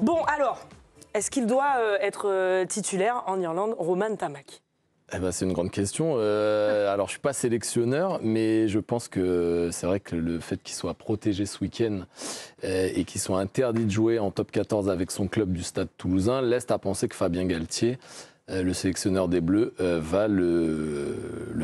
Bon, alors, est-ce qu'il doit être titulaire en Irlande, Romain Ntamack? Eh ben, c'est une grande question. Alors, je ne suis pas sélectionneur, mais je pense que c'est vrai que le fait qu'il soit protégé ce week-end et qu'il soit interdit de jouer en top 14 avec son club du Stade Toulousain laisse à penser que Fabien Galtier, le sélectionneur des Bleus, va le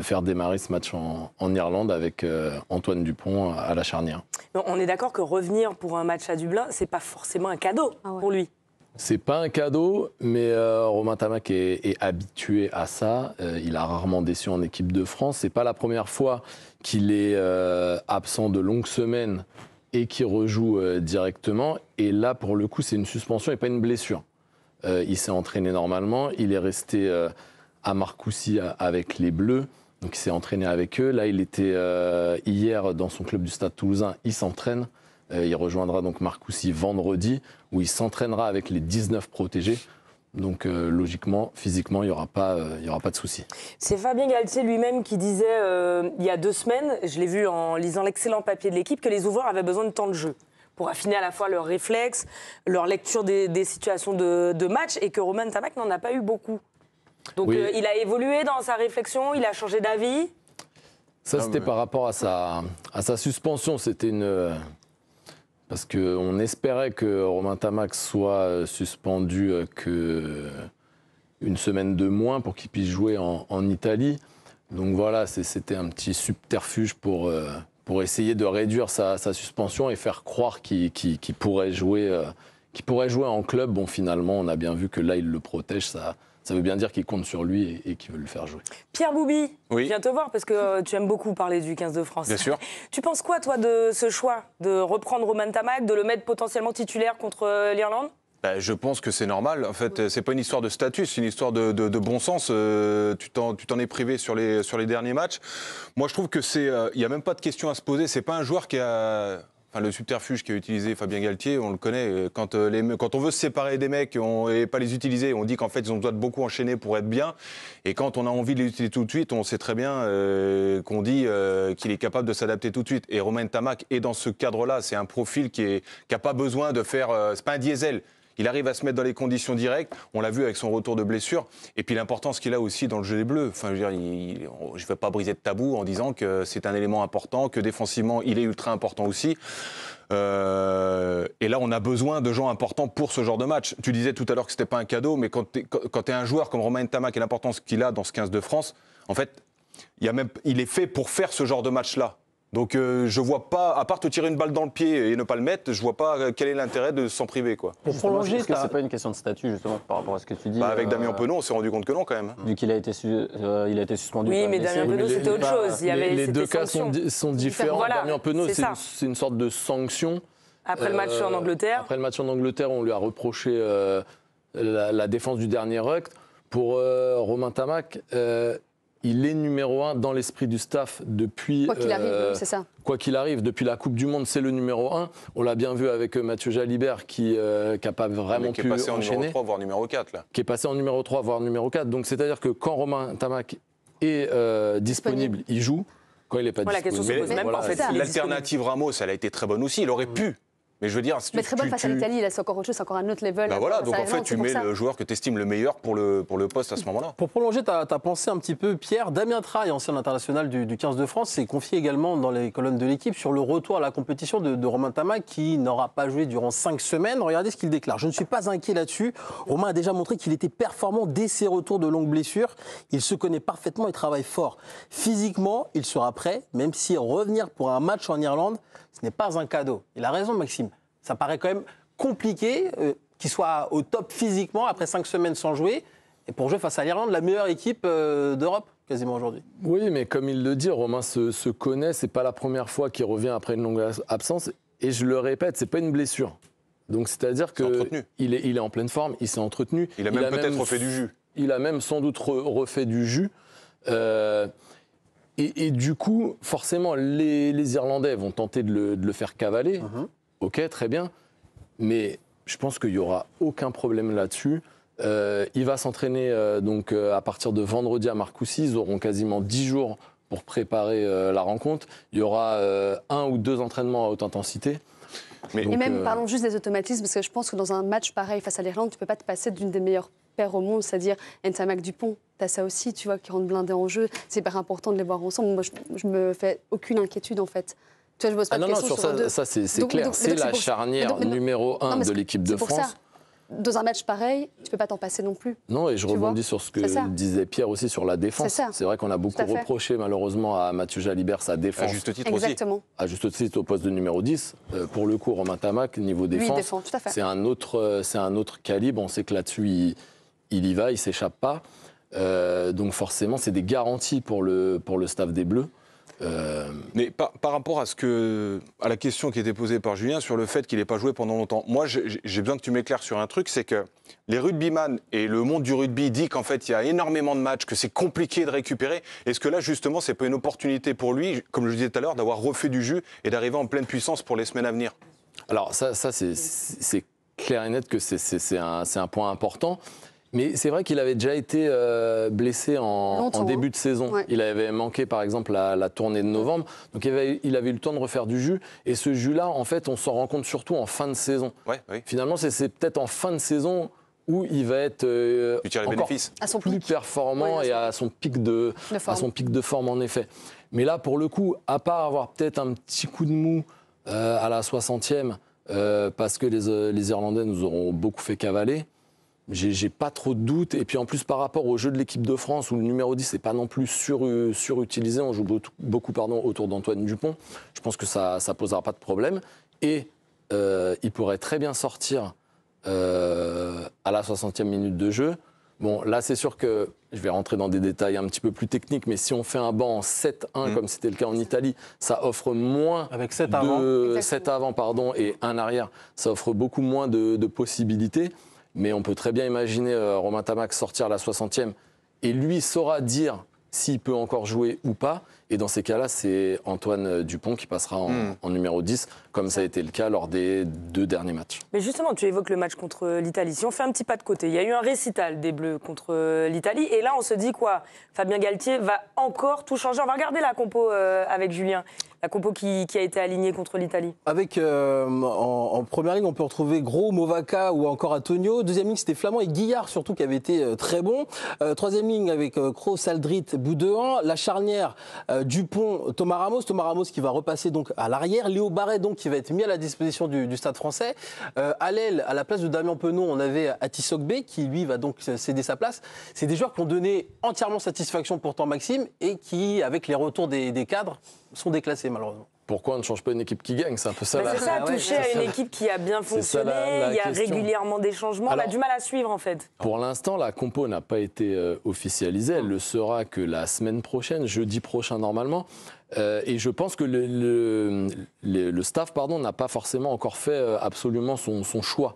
faire démarrer ce match en Irlande avec Antoine Dupont à la charnière. On est d'accord que revenir pour un match à Dublin, c'est pas forcément un cadeau pour lui. C'est pas un cadeau, mais Romain Ntamack est habitué à ça. Il a rarement déçu en équipe de France. C'est pas la première fois qu'il est absent de longues semaines et qu'il rejoue directement. Et là, pour le coup, c'est une suspension et pas une blessure. Il s'est entraîné normalement. Il est resté à Marcoussis avec les Bleus. Donc il s'est entraîné avec eux. Là, il était hier dans son club du Stade Toulousain. Il s'entraîne. Il rejoindra donc Marcoussis vendredi, où il s'entraînera avec les 19 protégés. Donc logiquement, physiquement, il n'y aura pas de souci. C'est Fabien Galtier lui-même qui disait il y a 2 semaines, je l'ai vu en lisant l'excellent papier de l'équipe, que les ouvreurs avaient besoin de temps de jeu pour affiner à la fois leurs réflexes, leur lecture des situations de match, et que Romain Ntamack n'en a pas eu beaucoup. Donc oui. Il a évolué dans sa réflexion, il a changé d'avis. Ça, c'était par rapport à sa suspension. C'était une... Parce qu'on espérait que Romain Ntamack soit suspendu qu'une semaine de moins pour qu'il puisse jouer en Italie. Donc voilà, c'était un petit subterfuge pour essayer de réduire sa suspension et faire croire qu'il pourrait jouer en club. Bon, finalement, on a bien vu que là, il le protège. Ça veut bien dire qu'il compte sur lui et qu'il veut le faire jouer. Pierre Bouby, oui. Je viens te voir parce que tu aimes beaucoup parler du 15 de France. Bien sûr. Tu penses quoi, toi, de ce choix de reprendre Romain Ntamack, de le mettre potentiellement titulaire contre l'Irlande ? Je pense que c'est normal. En fait, c'est pas une histoire de statut, c'est une histoire de bon sens. Tu t'en es privé sur les derniers matchs. Moi, je trouve que il n'y a même pas de question à se poser. C'est pas un joueur qui a... Enfin, le subterfuge qu'a utilisé Fabien Galtier, on le connaît. Quand on veut se séparer des mecs et pas les utiliser, on dit qu'en fait, ils ont besoin de beaucoup enchaîner pour être bien. Et quand on a envie de les utiliser tout de suite, on sait très bien qu'on dit qu'il est capable de s'adapter tout de suite. Et Romain Ntamack est dans ce cadre-là. C'est un profil qui n'a pas besoin de faire... c'est pas un diesel. Il arrive à se mettre dans les conditions directes. On l'a vu avec son retour de blessure. Et puis l'importance qu'il a aussi dans le jeu des Bleus. Enfin, je veux dire, je ne vais pas briser de tabou en disant que c'est un élément important, que défensivement, il est ultra important aussi. Et là, on a besoin de gens importants pour ce genre de match. Tu disais tout à l'heure que ce n'était pas un cadeau, mais quand tu es un joueur comme Romain Ntamack et l'importance qu'il a dans ce 15 de France, en fait, il est fait pour faire ce genre de match-là. Donc je vois pas, à part te tirer une balle dans le pied et ne pas le mettre, je vois pas quel est l'intérêt de s'en priver, quoi. Pour prolonger, est-ce que c'est pas une question de statut justement par rapport à ce que tu dis avec Damien Penaud, on s'est rendu compte que non quand même. Vu qu'il a été suspendu. Oui, mais Damien Penaud c'était autre chose. Les deux cas sont différents. Voilà, Damien Penaud, c'est une sorte de sanction. Après le match en Angleterre. Après le match en Angleterre, on lui a reproché la défense du dernier ruck. Pour Romain Ntamack. Il est numéro 1 dans l'esprit du staff depuis... Quoi qu'il arrive, c'est ça. Quoi qu'il arrive, depuis la Coupe du Monde, c'est le numéro 1. On l'a bien vu avec Mathieu Jalibert qui n'a pas vraiment pu enchaîner. Qui est passé en numéro 3, voire numéro 4. Là. Qui est passé en numéro 3, voire numéro 4. Donc c'est-à-dire que quand Romain Ntamack est disponible, il joue. Quand il n'est pas disponible... La question se pose même pas, en fait. L'alternative Ramos, elle a été très bonne aussi. Il aurait pu. Mais je veux dire, mais très bonne face à l'Italie, là c'est encore autre chose, c'est encore un autre level. Voilà, donc en fait tu mets le joueur que tu estimes le meilleur pour le poste à ce moment-là. Pour prolonger ta pensée un petit peu, Pierre, Damien Traille, ancien international du 15 de France, s'est confié également dans les colonnes de l'équipe sur le retour à la compétition de Romain Ntamack qui n'aura pas joué durant 5 semaines. Regardez ce qu'il déclare. Je ne suis pas inquiet là-dessus. Romain a déjà montré qu'il était performant dès ses retours de longues blessures. Il se connaît parfaitement et travaille fort. Physiquement, il sera prêt, même si revenir pour un match en Irlande, ce n'est pas un cadeau. Il a raison, Maxime. Ça paraît quand même compliqué qu'il soit au top physiquement après 5 semaines sans jouer. Et pour jouer face à l'Irlande, la meilleure équipe d'Europe quasiment aujourd'hui. Oui, mais comme il le dit, Romain se connaît. C'est pas la première fois qu'il revient après une longue absence. Et je le répète, c'est pas une blessure. Donc c'est-à-dire qu'il est en pleine forme, il s'est entretenu. Il a même peut-être refait du jus. Il a même sans doute refait du jus. Et du coup, forcément, les Irlandais vont tenter de le faire cavaler. Ok, très bien. Mais je pense qu'il n'y aura aucun problème là-dessus. Il va s'entraîner donc à partir de vendredi à Marcoussis. Ils auront quasiment 10 jours pour préparer la rencontre. Il y aura 1 ou 2 entraînements à haute intensité. Mais Et même, parlons juste des automatismes, parce que je pense que dans un match pareil face à l'Irlande, tu peux pas te passer d'une des meilleures paires au monde, c'est-à-dire Ntamak Dupont. Tu as ça aussi, tu vois, qui rentre blindé en jeu. C'est hyper important de les voir ensemble. Moi, je me fais aucune inquiétude, en fait. Tu vois, je pose pas de non, questions sur deux. ça c'est Donc, clair. donc, C'est la pour ça. charnière numéro 1 de l'équipe de C'est pour France. ça. Dans un match pareil, tu peux pas t'en passer non plus. Non, et je Tu rebondis vois, sur ce que c'est ça. disait Pierre aussi sur la défense. C'est ça. C'est vrai qu'on a beaucoup Tout à fait. reproché malheureusement à Mathieu Jalibert sa à défense. juste titre aussi. Exactement. À juste titre au poste de numéro 10. Pour le coup, Romain Tamac, niveau Lui, il défense, défend, tout à fait. c'est un autre calibre. On sait que là-dessus, il y va, il ne s'échappe pas. Donc forcément, c'est des garanties pour le staff des Bleus. Mais par rapport à la question qui était posée par Julien sur le fait qu'il n'ait pas joué pendant longtemps, moi j'ai besoin que tu m'éclaires sur un truc, c'est que les rugbyman et le monde du rugby dit qu'en fait il y a énormément de matchs, que c'est compliqué de récupérer. Est-ce que là justement c'est pas une opportunité pour lui, comme je le disais tout à l'heure, d'avoir refait du jus et d'arriver en pleine puissance pour les semaines à venir? Alors ça c'est clair et net que c'est un point important. Mais c'est vrai qu'il avait déjà été blessé en début de saison. Ouais. Il avait manqué, par exemple, la tournée de novembre. Donc, il avait eu le temps de refaire du jus. Et ce jus-là, en fait, on s'en rend compte surtout en fin de saison. Ouais, oui. Finalement, c'est peut-être en fin de saison où il va être Tu tires les encore bénéfices. À son plus pic. performant Ouais, et à son pic de forme, en effet. Mais là, pour le coup, à part avoir peut-être un petit coup de mou à la 60e, parce que les Irlandais nous auront beaucoup fait cavaler, j'ai pas trop de doutes. Et puis en plus, par rapport au jeu de l'équipe de France, où le numéro 10 n'est pas non plus surutilisé, on joue beaucoup autour d'Antoine Dupont, je pense que ça ne posera pas de problème. Et il pourrait très bien sortir à la 60e minute de jeu. Bon, là, c'est sûr que je vais rentrer dans des détails un petit peu plus techniques, mais si on fait un banc en 7-1, comme c'était le cas en Italie, ça offre moins Avec 7 avant. 7 avant et un arrière, ça offre beaucoup moins de possibilités. Mais on peut très bien imaginer Romain Tamac sortir à la 60e et lui saura dire s'il peut encore jouer ou pas. Et dans ces cas-là, c'est Antoine Dupont qui passera en numéro 10, comme ça a été le cas lors des 2 derniers matchs. Mais justement, tu évoques le match contre l'Italie. Si on fait un petit pas de côté, il y a eu un récital des Bleus contre l'Italie. Et là, on se dit quoi? Fabien Galtier va encore tout changer. On va regarder la compo avec Julien. La compo qui a été alignée contre l'Italie. Avec, en première ligne, on peut retrouver Gros, Movaca ou encore Antonio. Deuxième ligne, c'était Flamand et Guillard, surtout, qui avait été très bon. Troisième ligne, avec Kroos, Aldrit, Boudouin. La charnière, Dupont, Thomas Ramos qui va repasser donc à l'arrière. Léo Barret, donc, qui va être mis à la disposition du Stade français. À l'aile, à la place de Damien Penaud, on avait Atis Sogbe, qui, lui, va donc céder sa place. C'est des joueurs qui ont donné entièrement satisfaction pourtant Maxime et qui, avec les retours des cadres, sont déclassés malheureusement. Pourquoi on ne change pas une équipe qui gagne? C'est un peu ça. C'est ça, ouais, toucher à une équipe qui a bien fonctionné, la il y a question. régulièrement des changements, on a Alors, du mal à suivre en fait. Pour l'instant, la compo n'a pas été officialisée. Elle le sera que la semaine prochaine, jeudi prochain normalement. Et je pense que le staff n'a pas forcément encore fait absolument son choix.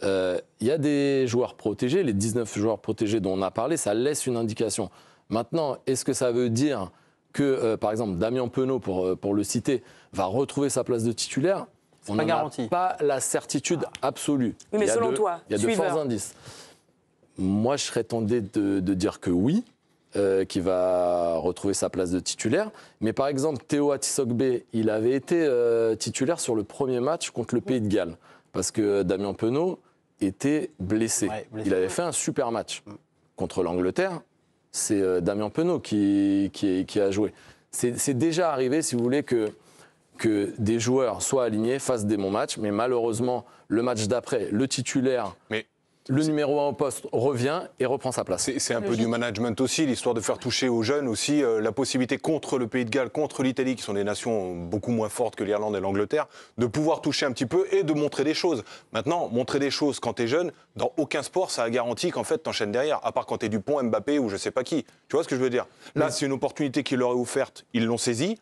Il y a des joueurs protégés, les 19 joueurs protégés dont on a parlé, ça laisse une indication. Maintenant, est-ce que ça veut dire que, par exemple, Damien Penaud, pour le citer, va retrouver sa place de titulaire? On pas n'en garanti. a pas la certitude absolue. Oui, mais selon toi, il y a de suiveur. forts indices. Moi, je serais tenté de dire que oui, qu'il va retrouver sa place de titulaire. Mais par exemple, Théo Atisogbe, il avait été titulaire sur le premier match contre le Pays de Galles, parce que Damien Penaud était blessé. Ouais, blessé. Il avait fait un super match. Contre l'Angleterre, c'est Damien Penaud qui a joué. C'est déjà arrivé, si vous voulez, que des joueurs soient alignés, fassent des bons matchs, mais malheureusement, le match d'après, le titulaire, le numéro 1 au poste revient et reprend sa place. C'est un peu du management aussi, l'histoire de faire toucher aux jeunes aussi, la possibilité contre le Pays de Galles, contre l'Italie, qui sont des nations beaucoup moins fortes que l'Irlande et l'Angleterre, de pouvoir toucher un petit peu et de montrer des choses. Maintenant, montrer des choses quand t'es jeune, dans aucun sport, ça a garanti qu'en fait t'enchaînes derrière, à part quand t'es Dupont, Mbappé ou je sais pas qui. Tu vois ce que je veux dire? Là, c'est une opportunité qui leur est offerte, ils l'ont saisie.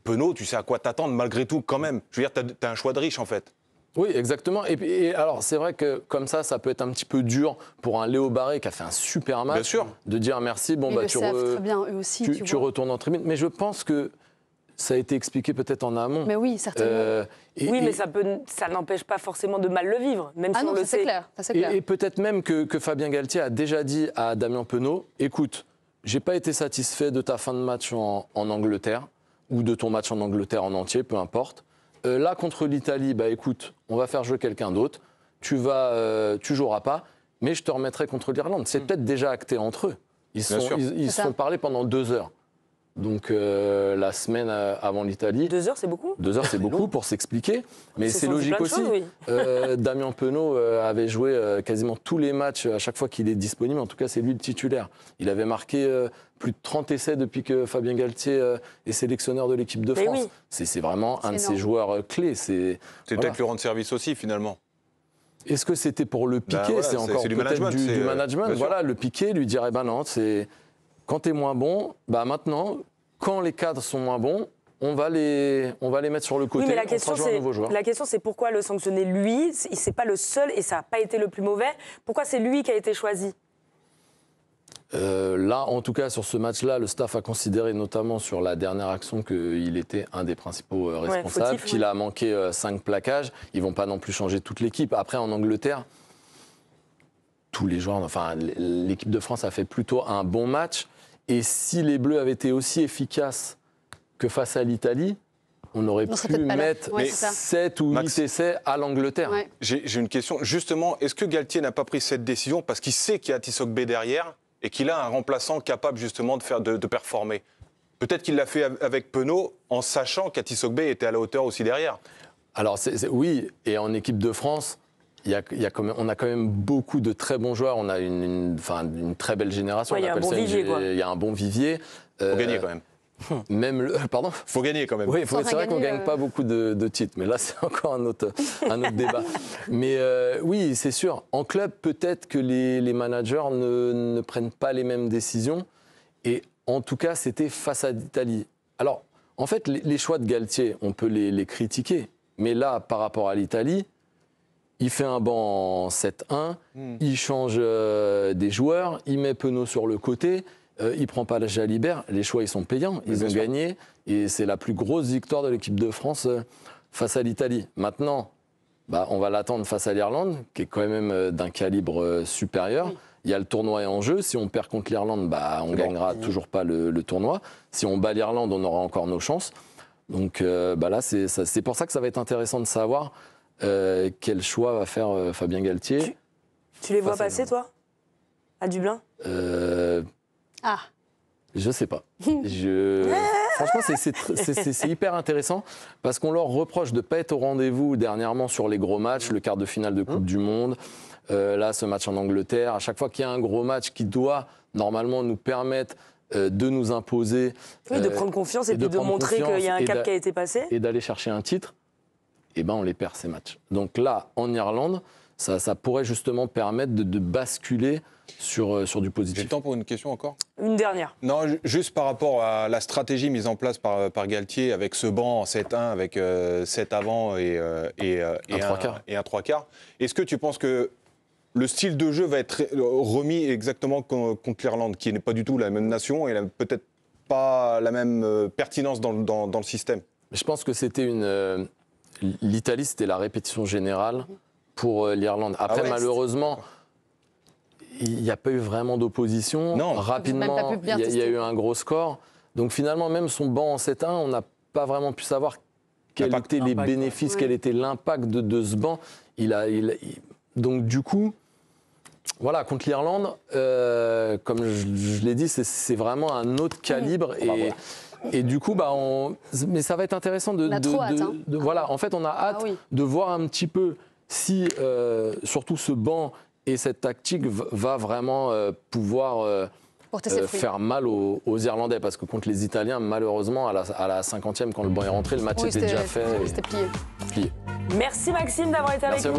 Penaud, tu sais à quoi t'attendre malgré tout quand même. Je veux dire, t'as un choix de riche en fait. Oui, exactement. Et alors, c'est vrai que comme ça peut être un petit peu dur pour un Léo Barret qui a fait un super match. Bien sûr. De dire merci, bon, Ils le savent très bien, eux aussi, tu vois. retournes en tribune. Mais je pense que ça a été expliqué peut-être en amont. Mais oui, certainement. Mais ça n'empêche pas forcément de mal le vivre, même si on non, le ça c'est sait. clair. Ça, c'est clair. Et peut-être même que Fabien Galtier a déjà dit à Damien Penaud, écoute, j'ai pas été satisfait de ta fin de match en Angleterre, ou de ton match en Angleterre en entier, peu importe. là, contre l'Italie, bah écoute, on va faire jouer quelqu'un d'autre. Tu joueras pas, mais je te remettrai contre l'Irlande. C'est peut-être déjà acté entre eux. Ils se sont parlé pendant 2 heures. Donc la semaine avant l'Italie. 2 heures, c'est beaucoup. 2 heures, c'est beaucoup pour s'expliquer. Mais c'est logique aussi. Choses, oui. Damien Penaud avait joué quasiment tous les matchs à chaque fois qu'il est disponible. En tout cas, c'est lui le titulaire. Il avait marqué plus de 30 essais depuis que Fabien Galtier est sélectionneur de l'équipe de France. Oui. C'est vraiment un de ses joueurs clés. C'est peut-être lui rendre service aussi, finalement. Est-ce que c'était pour le piquer? C'est encore du peut-être management. Du management. Voilà, le piquer, lui dire, non, c'est... Quand tu es moins bon, bah maintenant, quand les cadres sont moins bons, on va les mettre sur le côté. Oui, mais la question, c'est pourquoi le sanctionner lui? C'est pas le seul et ça n'a pas été le plus mauvais. Pourquoi c'est lui qui a été choisi? Là, en tout cas, sur ce match-là, le staff a considéré, notamment sur la dernière action, qu'il était un des principaux responsables, qu'il a manqué 5 plaquages. Ils ne vont pas non plus changer toute l'équipe. Après, en Angleterre, tous les joueurs, enfin, l'équipe de France a fait plutôt un bon match. Et si les Bleus avaient été aussi efficaces que face à l'Italie, on aurait pu mettre 7 ou 8 essais à l'Angleterre. Ouais. J'ai une question. Justement, est-ce que Galtier n'a pas pris cette décision parce qu'il sait qu'il y a Tissot-Bé derrière et qu'il a un remplaçant capable justement de performer? Peut-être qu'il l'a fait avec Penaud en sachant qu'Tissot-Bé était à la hauteur aussi derrière. Alors oui, et en équipe de France, on a quand même beaucoup de très bons joueurs. On a une très belle génération. Il y a un bon vivier. Il y a un bon vivier. Faut gagner quand même. Pardon ? Faut gagner quand même. Oui, c'est vrai qu'on ne gagne pas beaucoup de titres, mais là, c'est encore un autre débat. Mais oui, c'est sûr. En club, peut-être que les managers ne prennent pas les mêmes décisions. Et en tout cas, c'était face à l'Italie. Alors, en fait, les choix de Galtier, on peut les critiquer. Mais là, par rapport à l'Italie, il fait un banc en 7-1, il change des joueurs, il met Penaud sur le côté, il ne prend pas la Jalibert. Les choix, ils sont payants, ils ont gagné. Et c'est la plus grosse victoire de l'équipe de France face à l'Italie. Maintenant, on va l'attendre face à l'Irlande, qui est quand même d'un calibre supérieur. Oui. Il y a le tournoi en jeu. Si on perd contre l'Irlande, on ne gagnera toujours pas le tournoi. Si on bat l'Irlande, on aura encore nos chances. Donc là, c'est pour ça que ça va être intéressant de savoir quel choix va faire Fabien Galtier. Tu les vois passer, toi, à Dublin? Je sais pas. Franchement, c'est hyper intéressant parce qu'on leur reproche de ne pas être au rendez-vous dernièrement sur les gros matchs, le quart de finale de Coupe du Monde, là, ce match en Angleterre. À chaque fois qu'il y a un gros match qui doit normalement nous permettre de nous imposer. Oui, de prendre confiance et puis de montrer qu'il y a un cap qui a été passé. Et d'aller chercher un titre, on les perd ces matchs. Donc là, en Irlande, ça pourrait justement permettre de basculer sur du positif. J'ai le temps pour une question encore? Une dernière. Non, juste par rapport à la stratégie mise en place par Galtier avec ce banc en 7-1, avec 7 avant et un 3 quarts. Est-ce que tu penses que le style de jeu va être remis exactement contre l'Irlande, qui n'est pas du tout la même nation et peut-être pas la même pertinence dans le système? Je pense que c'était l'Italie, c'était la répétition générale pour l'Irlande. Après, malheureusement, il n'y a pas eu vraiment d'opposition. Non. Rapidement, il y a eu un gros score. Donc finalement, même son banc en 7-1, on n'a pas vraiment pu savoir quels étaient les bénéfices, quel était l'impact de ce banc. Donc du coup, voilà, contre l'Irlande, comme je l'ai dit, c'est vraiment un autre calibre. Et du coup, mais ça va être intéressant voilà, en fait, on a hâte de voir un petit peu si, surtout ce banc et cette tactique va vraiment pouvoir faire mal aux Irlandais. Parce que contre les Italiens, malheureusement, à la 50e, quand le banc est rentré, le match était déjà fait. C'était plié. Merci Maxime d'avoir été avec nous.